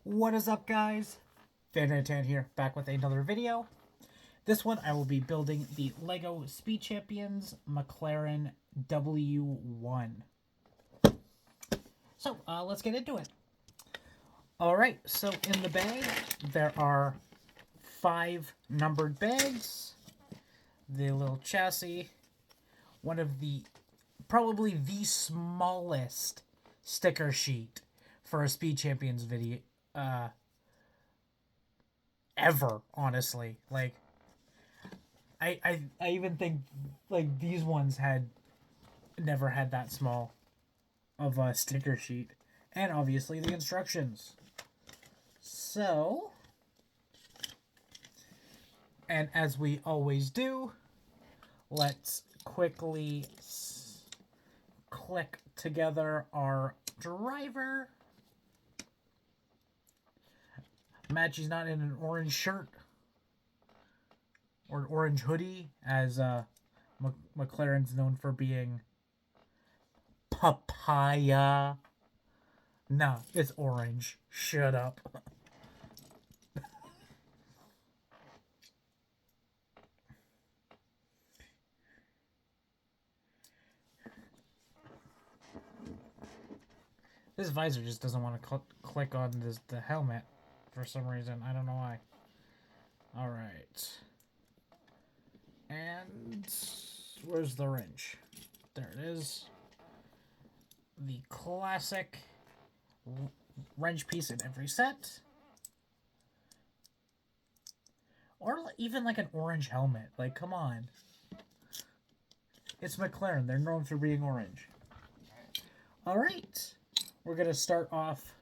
What is up, guys? Dnd Channel here, back with another video. This one I will be building the LEGO Speed Champions McLaren W1. So let's get into it. Alright, so in the bag there are 5 numbered bags, the little chassis, one of the, probably the smallest sticker sheet for a Speed Champions video, ever, honestly. Like, I even think, like, these ones had never had that small of a sticker sheet. And obviously the instructions. So, and as we always do, let's quickly click together our driver. Matchy's not in an orange shirt or orange hoodie, as McLaren's known for being papaya. No, it's orange. Shut up. This visor just doesn't want to click on the helmet for some reason. I don't know why. Alright. And where's the wrench? There it is. The classic wrench piece in every set. Or even like an orange helmet. Like, come on. It's McLaren. They're known for being orange. Alright. We're going to start off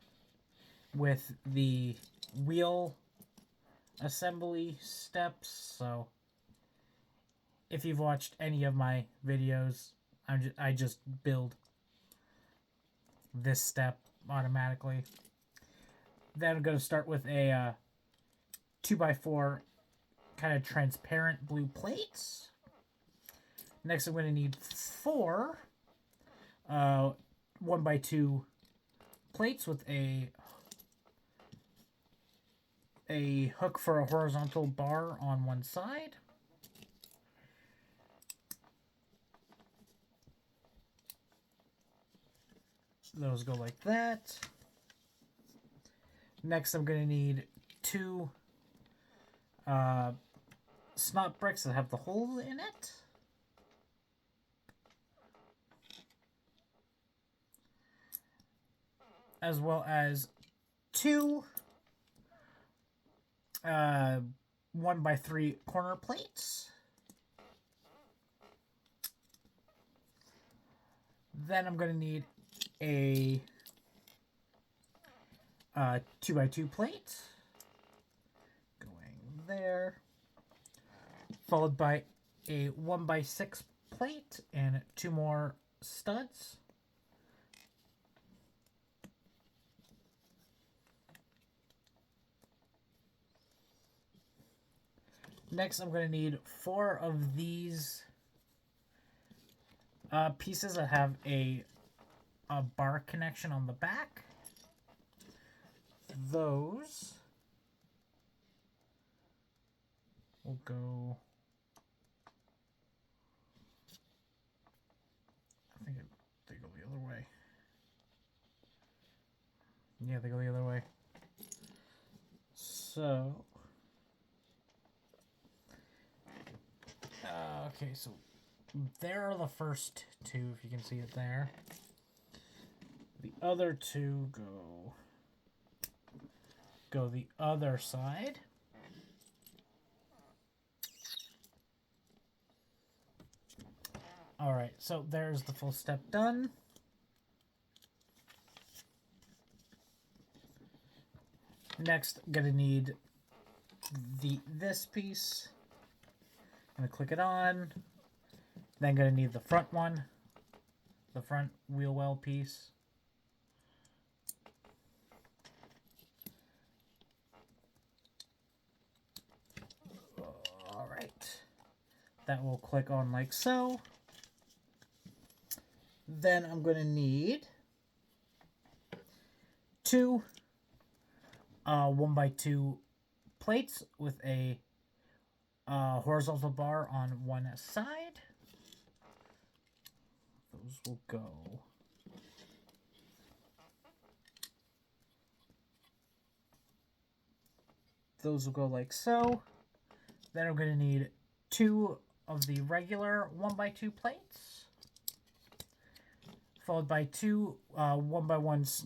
with the wheel assembly steps. So, if you've watched any of my videos, I just build this step automatically. Then I'm going to start with a 2x4 kind of transparent blue plates. Next I'm going to need 4 1x2 plates with a hook for a horizontal bar on one side. Those go like that. Next, I'm going to need 2 snot bricks that have the hole in it. As well as 2 1x3 corner plates. Then I'm going to need a 2x2 plate going there, followed by a 1x6 plate and 2 more studs. Next, I'm going to need 4 of these pieces that have a bar connection on the back. Those will go, I think they go the other way. Yeah, they go the other way. So, okay, so there are the first 2, if you can see it there. The other 2 go the other side. Alright, so there's the full step done. Next, I'm gonna need this piece. I'm gonna click it on. Then gonna need the front one, the front wheel well piece. Alright. That will click on like so. Then I'm going to need 2 1x2 plates with a horizontal bar on one side. Those will go. Those will go like so. Then I'm going to need 2 of the regular 1x2 plates, followed by 2 1x1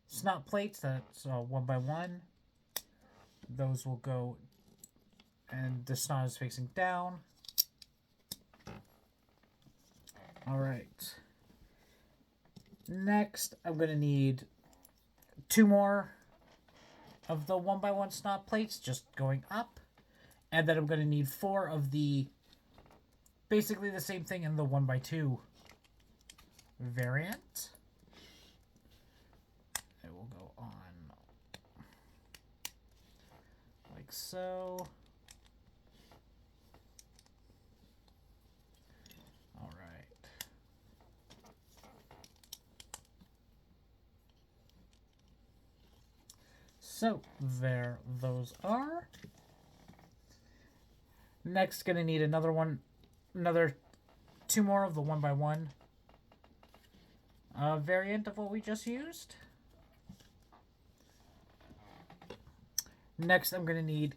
snot plates. That's 1x1. Those will go, and the snot is facing down. All right. Next, I'm going to need 2 more of the 1x1 snot plates, just going up. And then I'm going to need 4 of the, basically the same thing in the 1x2 variant. It will go on like so. All right. So there those are. Next, gonna need another 2 more of the 1x1 variant of what we just used. Next, I'm gonna need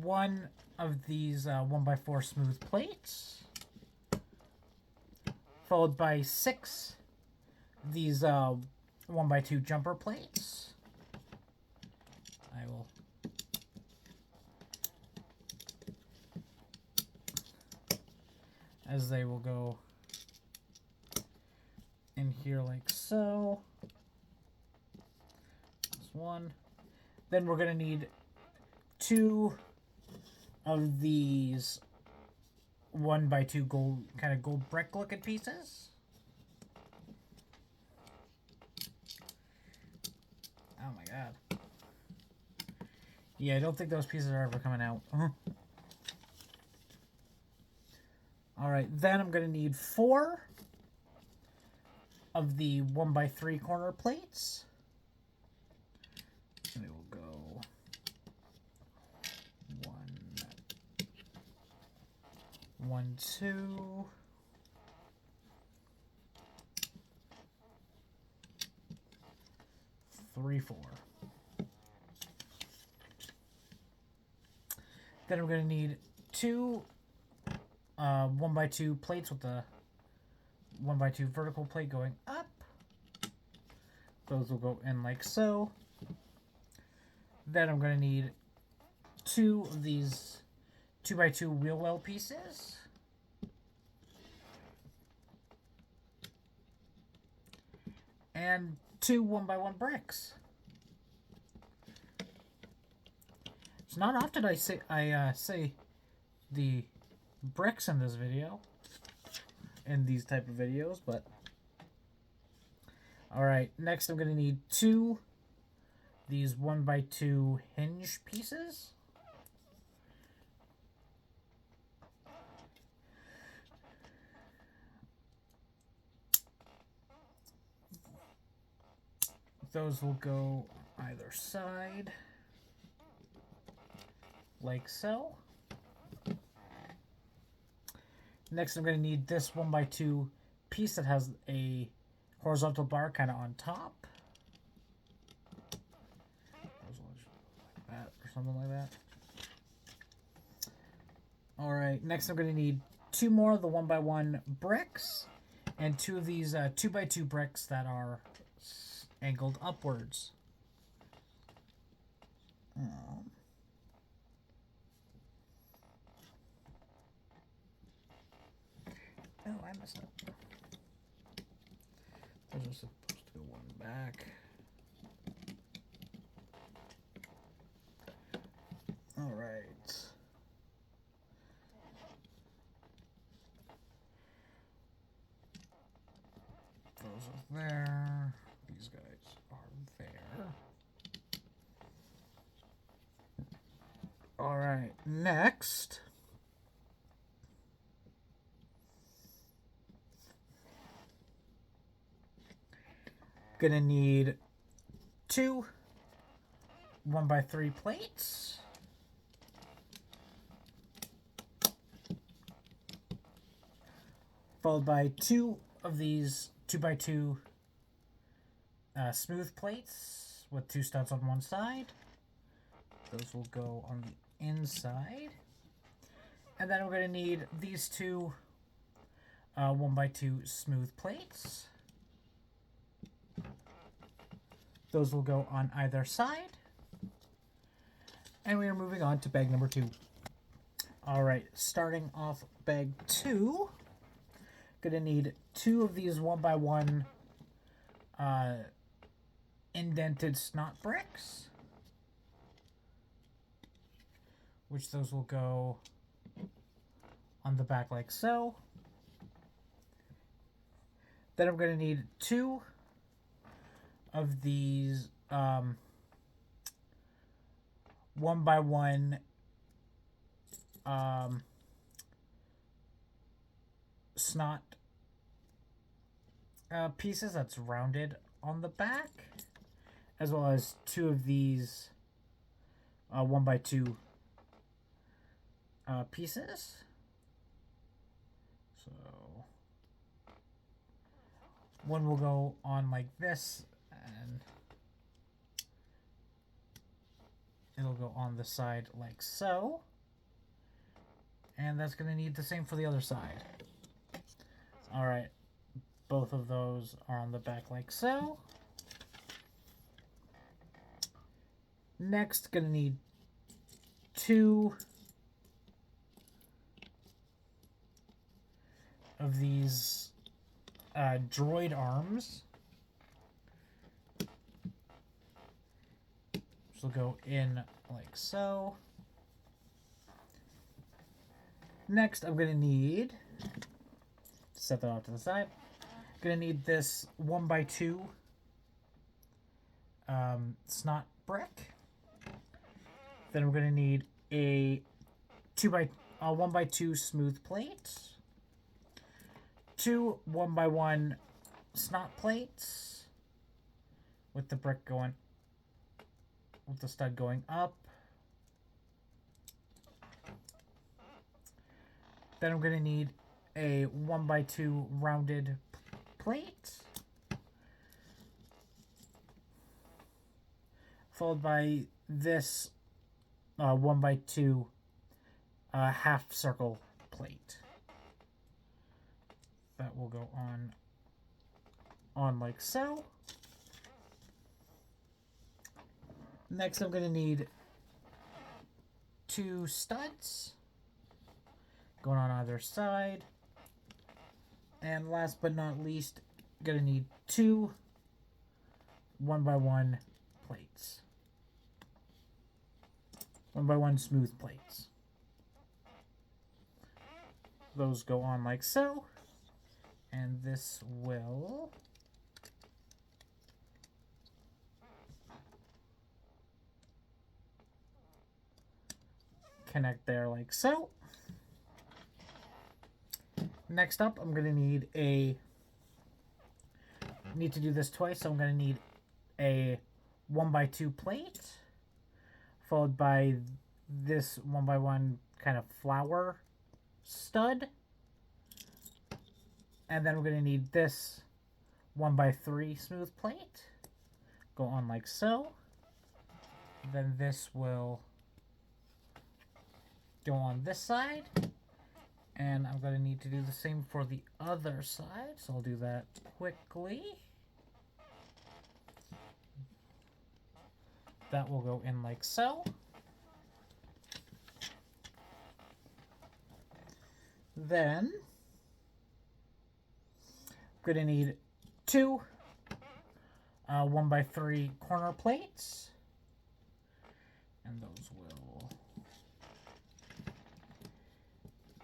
1 of these 1x4 smooth plates, followed by 6 these 1x2 jumper plates. I will as they will go in here like so. This one. Then we're going to need 2 of these 1x2 gold, kind of gold brick looking pieces. Oh my god. Yeah, I don't think those pieces are ever coming out. Alright, then I'm going to need 4 of the 1x3 corner plates. And it will go 1, 2. Three, 4. Then I'm going to need 2 1x2 plates with the 1x2 vertical plate going up. Those will go in like so. Then I'm going to need 2 of these 2x2 wheel well pieces. And 2 1x1 bricks. It's not often I say the bricks in this video, in these type of videos, but all right. Next, I'm gonna need 2 these 1x2 hinge pieces. Those will go either side, like so. Next, I'm going to need this 1x2 piece that has a horizontal bar kind of on top. Like that or something like that. Alright, next I'm going to need 2 more of the 1x1 bricks and 2 of these 2x2 bricks that are angled upwards. Oh, I messed up. Those are supposed to go one back. All right. Those are there. These guys are there. All right. Next. Gonna need 2 1x3 plates. Followed by 2 of these 2x2 smooth plates with 2 studs on one side. Those will go on the inside. And then we're going to need these 2 1x2 smooth plates. Those will go on either side. And we are moving on to bag number 2. Alright, starting off bag 2, gonna need 2 of these 1x1 indented snot bricks, which those will go on the back like so. Then I'm gonna need 2 of these 1x1 snot pieces that's rounded on the back, as well as 2 of these 1x2 pieces. So one will go on like this, and it'll go on the side like so. And that's going to need the same for the other side. Alright, both of those are on the back like so. Next, going to need 2 of these droid arms. Which will go in like so. Next, I'm going to need, set that off to the side, going to need this 1x2 snot brick. Then I'm going to need a 1x2 smooth plate, 2 1x1 snot plates with the brick going, with the stud going up. Then I'm going to need a 1x2 rounded plate, followed by this 1x2 half circle plate. That will go on like so. Next, I'm going to need 2 studs going on either side. And last but not least, gonna need 2 1x1 plates. 1x1 smooth plates. Those go on like so. And this will connect there like so. Next up, I'm going to need to do this twice, so I'm going to need a 1x2 plate, followed by this 1x1 kind of flower stud. And then we're going to need this 1x3 smooth plate, go on like so. Then this will go on this side. And I'm going to need to do the same for the other side, so I'll do that quickly. That will go in like so. Then, I'm going to need 2 1x3 corner plates. And those will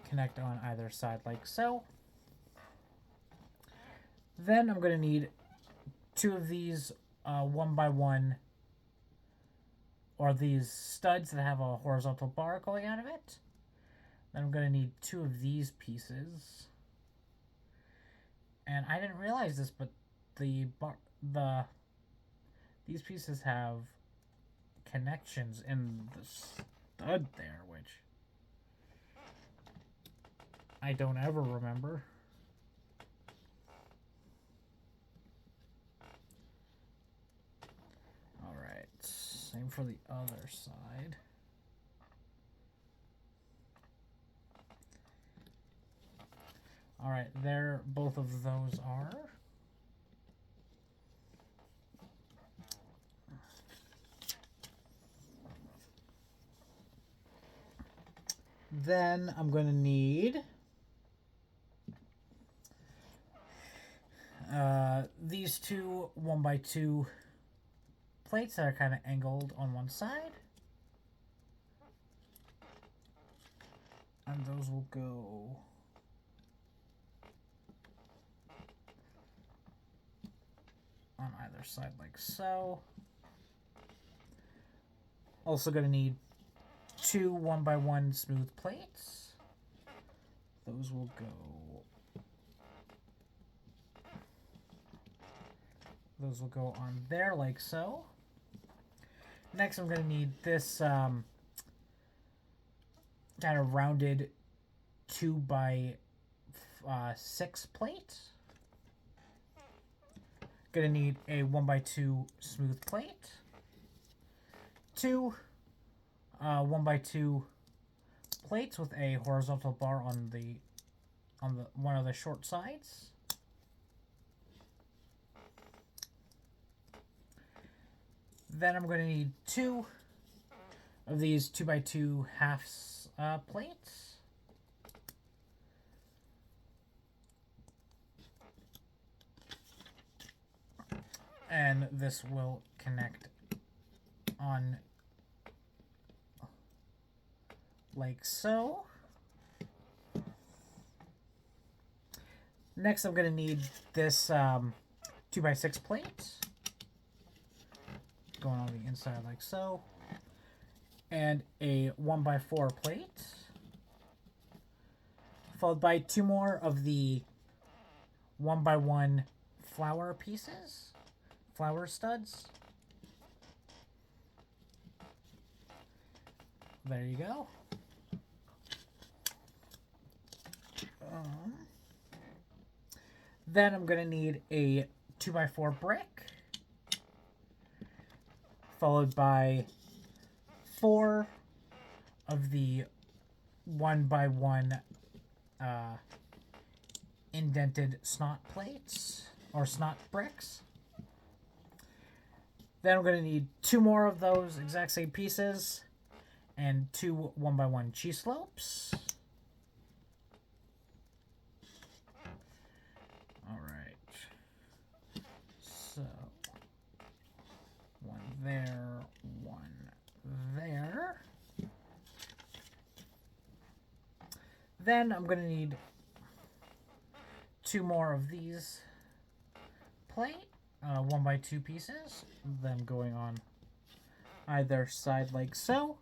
connect on either side like so. Then I'm going to need 2 of these 1x1, or these studs that have a horizontal bar going out of it. Then I'm going to need 2 of these pieces. And I didn't realize this, but these pieces have connections in the stud there, which I don't ever remember. Alright, same for the other side. Alright, there both of those are. Then I'm going to need these two 1x2 plates that are kind of angled on one side. And those will go on either side like so. Also going to need two 1x1 smooth plates. Those will go. Those will go on there like so. Next, I'm going to need this kind of rounded 2x6 plate. Going to need a 1x2 smooth plate. Two 1x2 plates with a horizontal bar on the one of the short sides. Then I'm going to need two of these 2x2 halves plates. And this will connect on like so. Next, I'm going to need this 2x6 plate. Going on the inside like so. And a 1x4 plate. Followed by two more of the 1x1 flower pieces. Flower studs. There you go. Then I'm going to need a 2x4 brick. Followed by four of the 1x1 indented snot plates or snot bricks. Then I'm going to need two more of those exact same pieces and two 1x1 cheese slopes. All right. So one there, one there. Then I'm going to need two more of these plate, 1x2 pieces, them going on either side like so.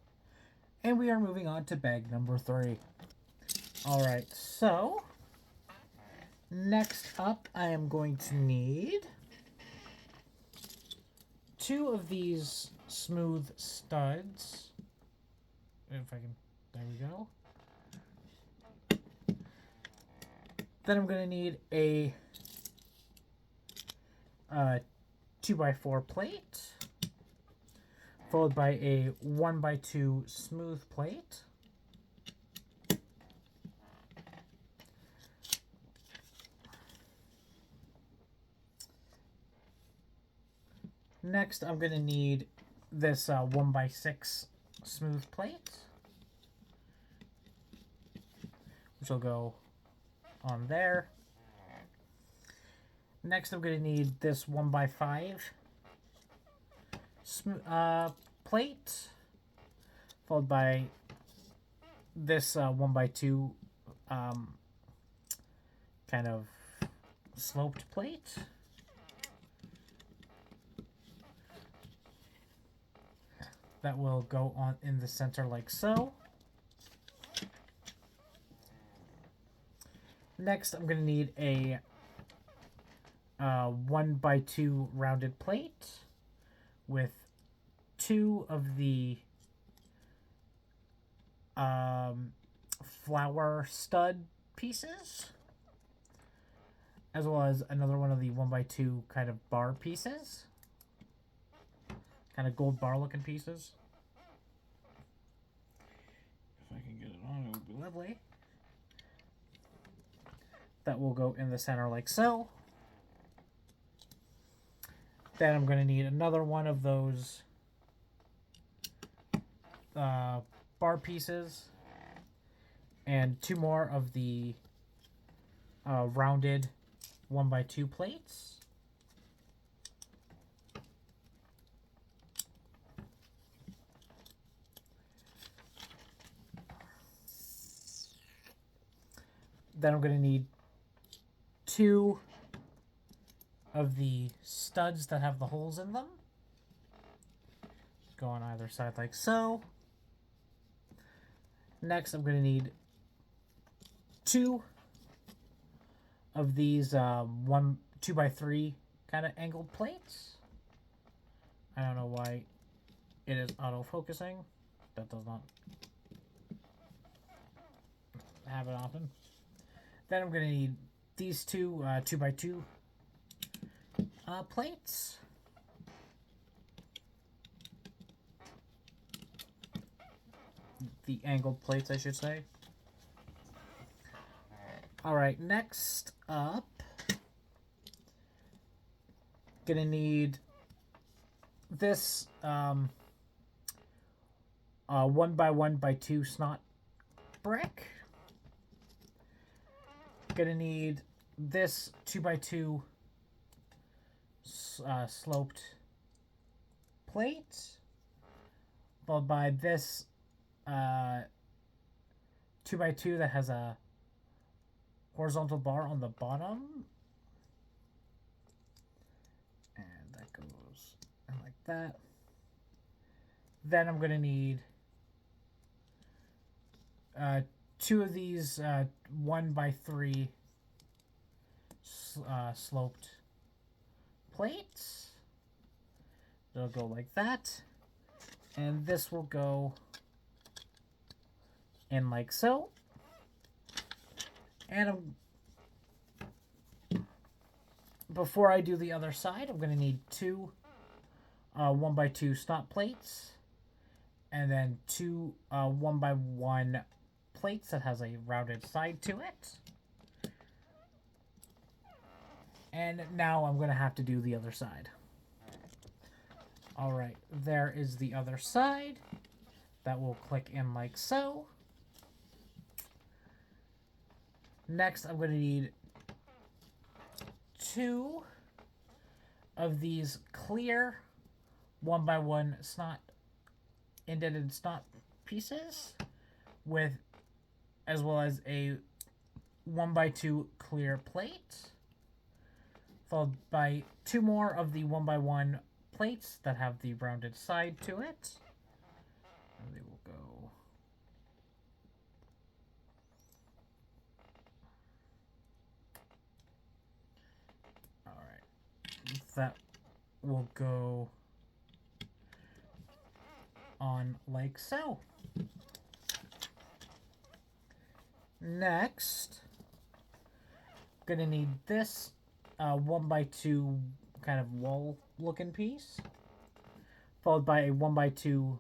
And we are moving on to bag number 3. All right, so next up I am going to need two of these smooth studs. If I can, there we go. Then I'm going to need a 2x4 plate, followed by a 1x2 smooth plate. Next, I'm going to need this 1x6 smooth plate, which will go on there. Next, I'm going to need this 1x5 plate, followed by this 1x2 kind of sloped plate. That will go on in the center like so. Next, I'm going to need a 1x2 rounded plate with 2 of the flower stud pieces, as well as another one of the 1x2 kind of bar pieces, kind of gold bar looking pieces. If I can get it on, it would be lovely. That will go in the center like so. Then I'm going to need another one of those bar pieces and 2 more of the rounded 1x2 plates. Then I'm going to need 2 of the studs that have the holes in them. Go on either side like so. Next, I'm going to need 2 of these 2x3 kind of angled plates. I don't know why it is auto-focusing. That does not happen often. Then I'm going to need these 2 2x2 plates. The angled plates, I should say. Alright, next up, gonna need this 1x1x2 snot brick. Gonna need this 2x2 sloped plate, followed by this 2x2 that has a horizontal bar on the bottom, and that goes like that. Then I'm gonna need 2 of these 1x3 sloped plates. It'll go like that, and this will go in like so. And before I do the other side, I'm going to need 2 1x2 snot plates, and then 2 1x1 plates that has a rounded side to it. And now I'm going to have to do the other side. Alright, there is the other side. That will click in like so. Next, I'm going to need 2 of these clear 1x1 indented snot pieces, with as well as a 1x2 clear plate, followed by 2 more of the 1x1 plates that have the rounded side to it. And they will go that will go on like so. Next, I'm gonna need this 1x2 kind of wall looking piece, followed by a 1x2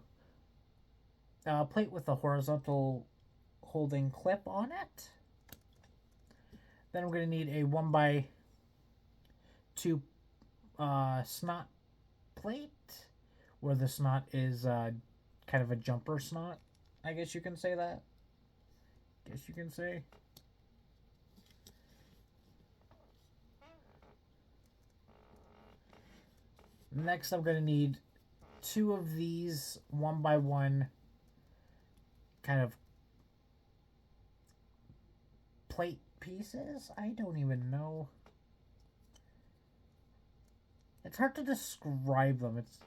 plate with a horizontal holding clip on it. Then I'm gonna need a 1x2 snot plate, where the snot is kind of a jumper snot, I guess you can say that. Next, I'm going to need 2 of these 1x1 kind of plate pieces. I don't even know. It's hard to describe them. It's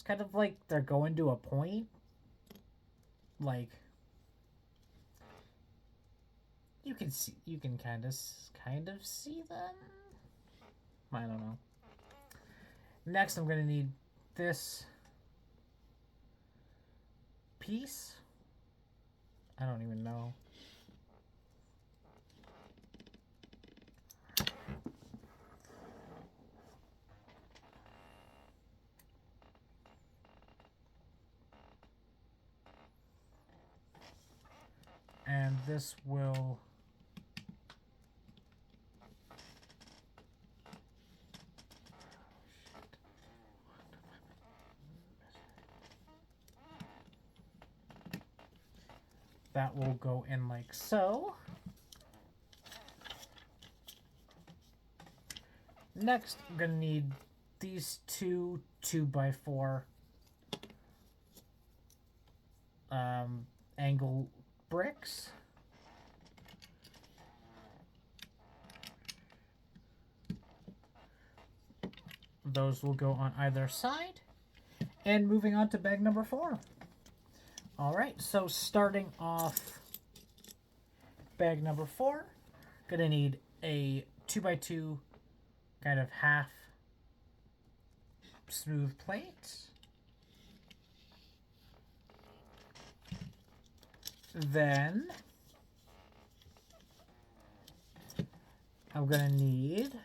kind of like they're going to a point. Like, you can kind of see them. I don't know. Next, I'm going to need this piece. I don't even know. And this will that will go in like so. Next, I'm going to need these two 2x4 angle bricks. Those will go on either side. And moving on to bag number 4. Alright, so starting off bag number 4, gonna need a 2x2 kind of half smooth plate. Then I'm gonna need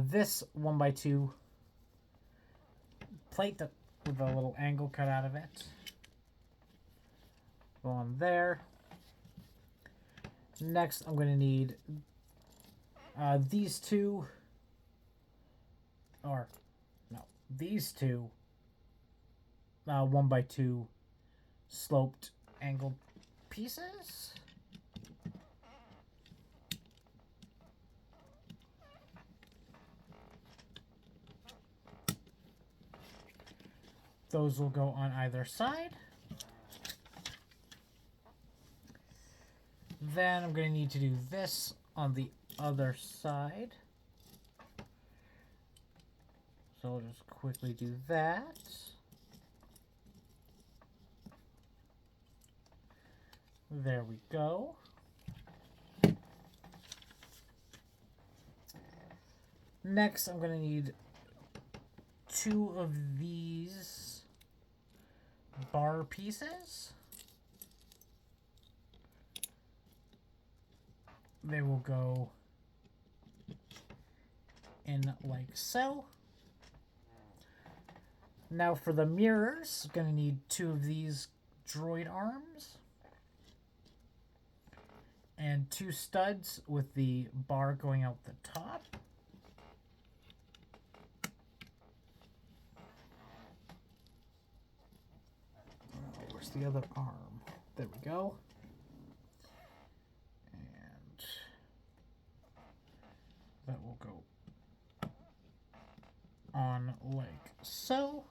this 1x2 plate that, with a little angle cut out of it. Go on there. Next, I'm going to need these two, or no, these two 1x2 sloped angled pieces. Those will go on either side. Then I'm going to need to do this on the other side. So I'll just quickly do that. There we go. Next, I'm going to need 2 of these bar pieces. They will go in like so. Now for the mirrors, I'm going to need 2 of these droid arms. And 2 studs with the bar going out the top. Where's the other arm? There we go. And that will go on like so.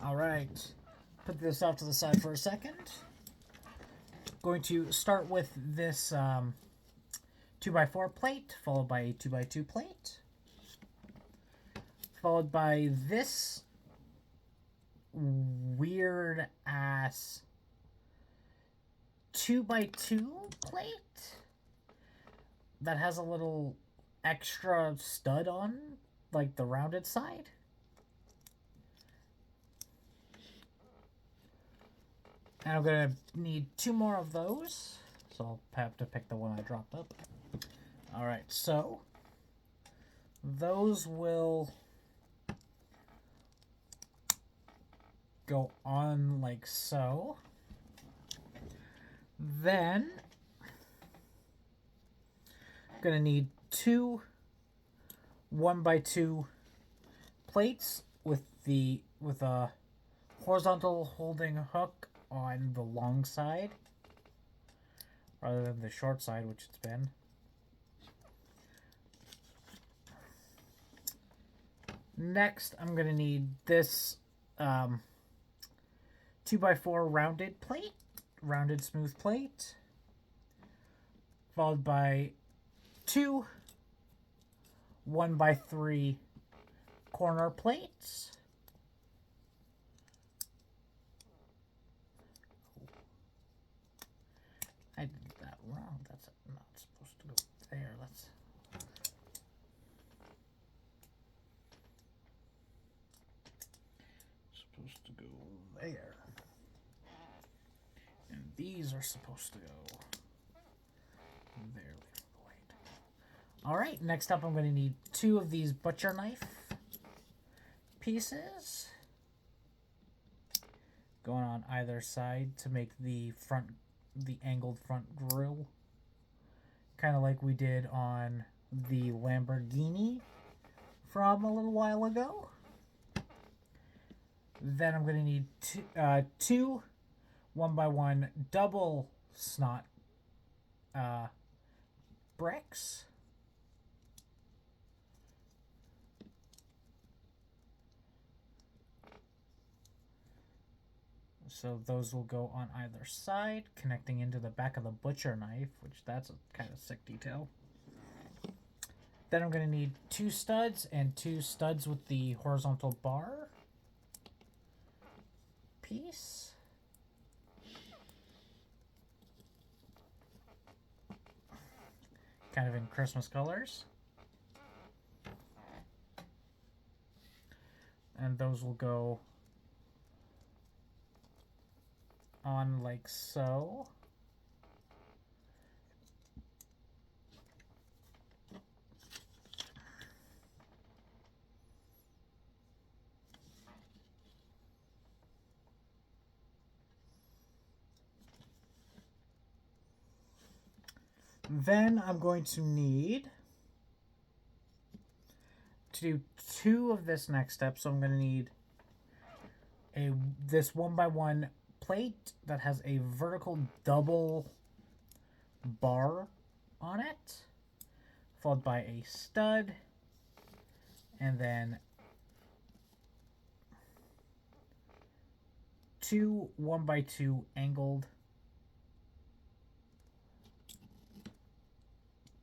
All right. Put this off to the side for a second. Going to start with this 2x4 plate, followed by a 2x2 plate, followed by this weird ass 2x2 plate that has a little extra stud on, like the rounded side. And I'm going to need 2 more of those. So I'll have to pick the one I dropped up. Alright, so those will go on like so. Then I'm going to need 2 1x2 plates with a horizontal holding hook on the long side rather than the short side, which it's been. Next, I'm going to need this 2x4 rounded plate, rounded smooth plate, followed by 2 1x3 corner plates. I did that wrong. That's not supposed to go there. are supposed to go there. Alright, next up I'm going to need 2 of these butcher knife pieces. Going on either side to make the angled front grille. Kind of like we did on the Lamborghini from a little while ago. Then I'm going to need two 1x1 double snot bricks. So those will go on either side, connecting into the back of the butcher knife, which that's a kind of sick detail. Then I'm going to need 2 studs and 2 studs with the horizontal bar piece. Kind of in Christmas colors. And those will go on like so. Then I'm going to need to do 2 of this next step. So I'm going to need this 1x1 plate that has a vertical double bar on it, followed by a stud, and then 2 1x2 angled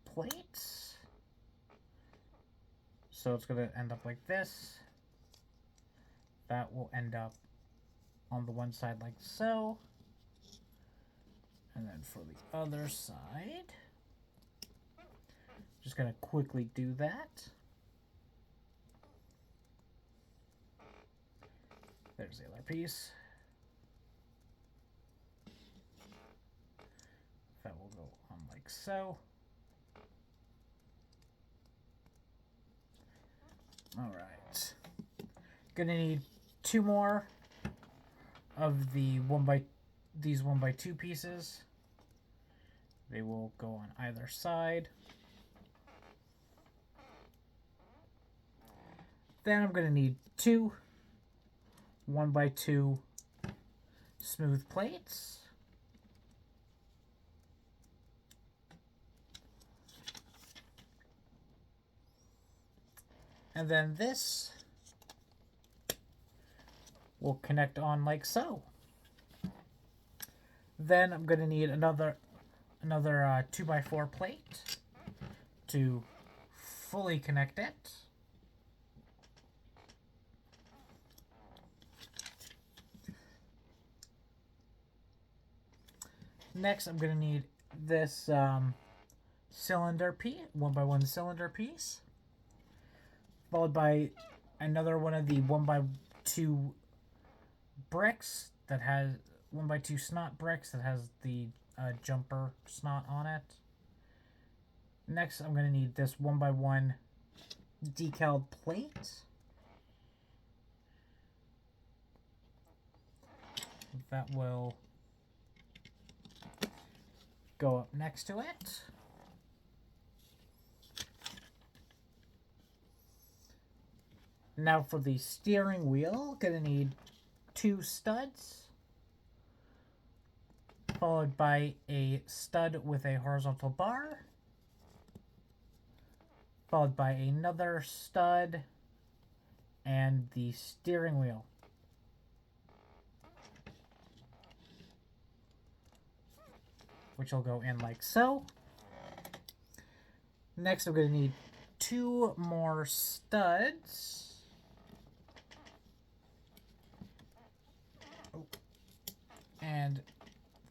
plates. So it's going to end up like this. That will end up on the one side like so. And then for the other side, just going to quickly do that. There's the other piece. That will go on like so. Alright. Gonna need 2 more of the these 1x2 pieces. They will go on either side. Then I'm gonna need 2 1x2 smooth plates. And then this will connect on like so. Then I'm going to need another 2x4 plate to fully connect it. Next, I'm going to need this cylinder piece, 1x1 cylinder piece, followed by another one of the 1x2 bricks that has 1x2 snot bricks that has the jumper snot on it. Next, I'm going to need this 1x1 decal plate. That will go up next to it. Now for the steering wheel, gonna need 2 studs, followed by a stud with a horizontal bar, followed by another stud, and the steering wheel. Which will go in like so. Next, I'm going to need 2 more studs.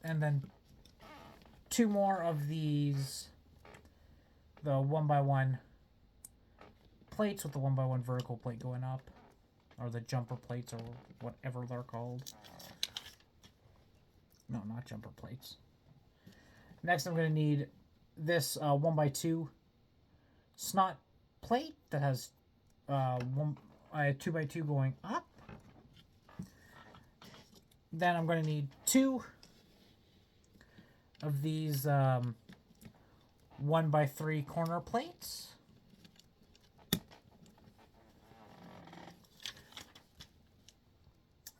And then 2 more of these, the 1x1 plates with the 1x1 vertical plate going up, or the jumper plates, or whatever they're called. No, not jumper plates. Next, I'm going to need this 1x2 snot plate that has 2x2 going up. Then I'm going to need 2 of these 1x3 corner plates.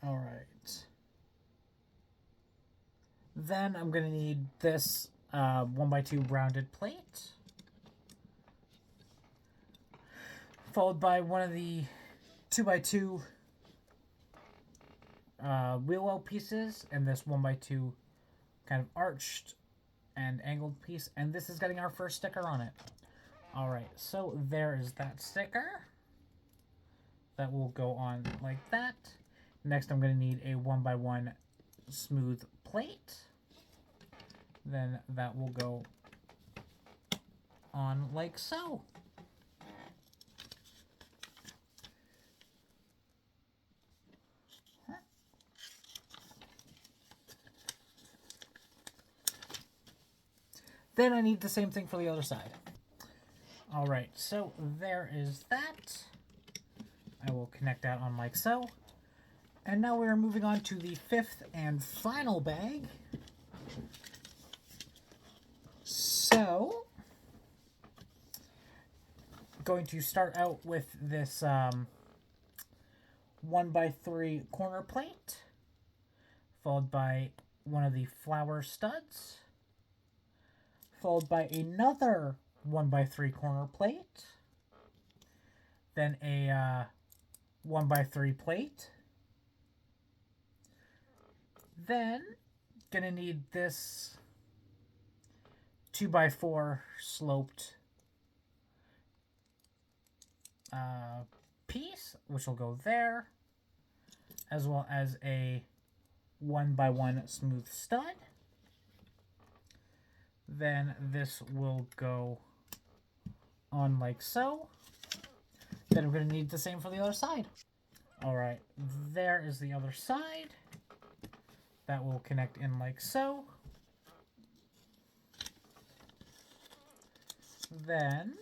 All right. Then I'm going to need this 1x2 rounded plate, followed by one of the 2x2 wheel well pieces, and this 1x2 kind of arched and angled piece, and this is getting our first sticker on it. All right, so there is that sticker. That will go on like that. Next, I'm going to need a 1x1 smooth plate. Then that will go on like so. Then I need the same thing for the other side. All right, so there is that. I will connect that on like so. And now we are moving on to the 5th and final bag. So, going to start out with this 1x3 corner plate, followed by one of the flower studs, followed by another 1x3 corner plate, then a 1x3 plate, then gonna need this 2x4 sloped piece, which will go there, as well as a 1x1 smooth stud. Then this will go on like so. Then I'm going to need the same for the other side. All right, there is the other side. That will connect in like so. Then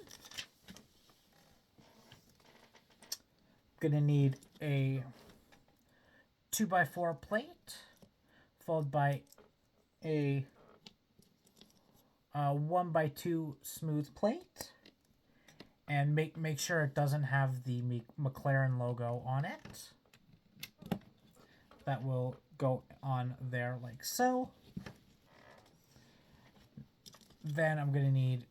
I'm going to need a 2x4 plate, followed by a 1x2 smooth plate, and make sure it doesn't have the McLaren logo on it. That will go on there like so. Then I'm going to need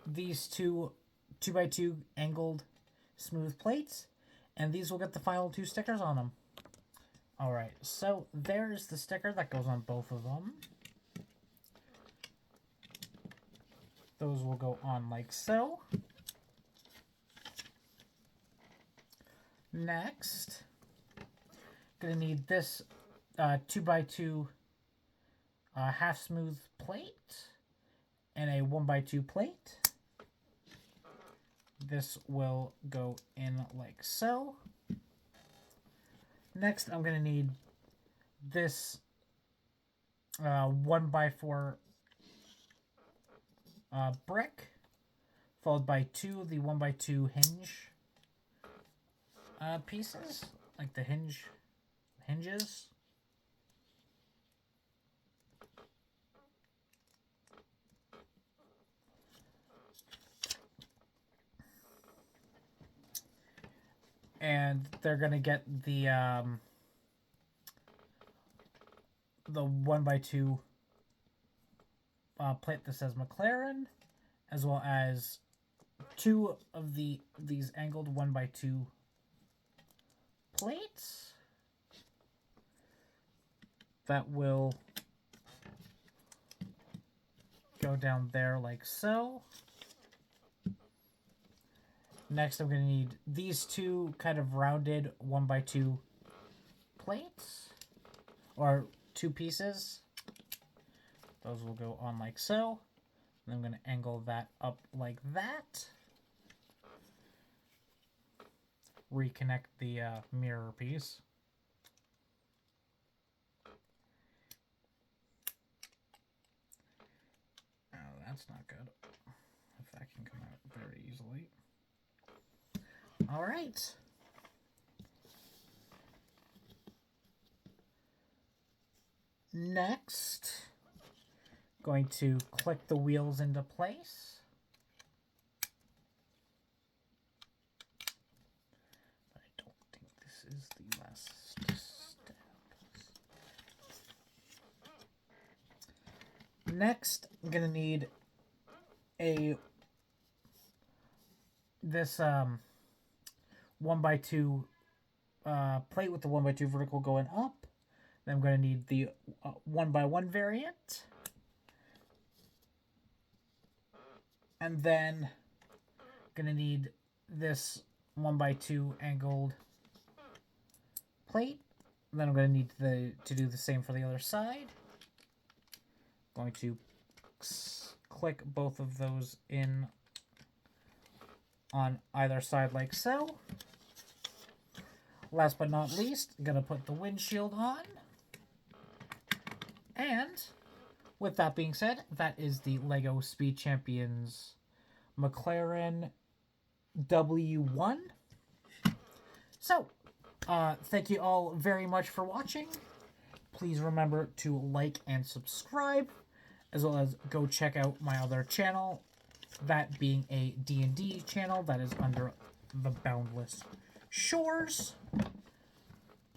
these 2x2 angled smooth plates, and these will get the final 2 stickers on them. All right, so there's the sticker that goes on both of them. Those will go on like so. Next, gonna need this 2x2 half smooth plate and a 1x2 plate. This will go in like so. Next, I'm gonna need this 1x4 brick, followed by 2 of the 1x2 hinge pieces, like the hinges. And they're gonna get the 1x2 plate that says McLaren, as well as 2 of these angled 1x2 plates that will go down there like so. Next, I'm going to need these 2 kind of rounded 1x2 plates, or 2 pieces. Those will go on like so. And I'm going to angle that up like that. Reconnect the mirror piece. That's not good. If that can come out very easily. All right. Next, going to click the wheels into place. But I don't think this is the last step. Next, I'm going to need this 1x2 plate with the 1x2 vertical going up. Then I'm going to need the 1x1 variant. And then I'm going to need this 1x2 angled plate. And then I'm going to need to do the same for the other side. Going to click both of those in on either side like so. Last but not least, I'm going to put the windshield on. And with that being said, that is the LEGO Speed Champions McLaren W1. So, thank you all very much for watching. Please remember to like and subscribe, as well as go check out my other channel, that being a D&D channel that is under the Boundless Shores.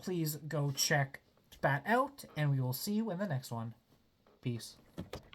Please go check that out, and we will see you in the next one. Peace.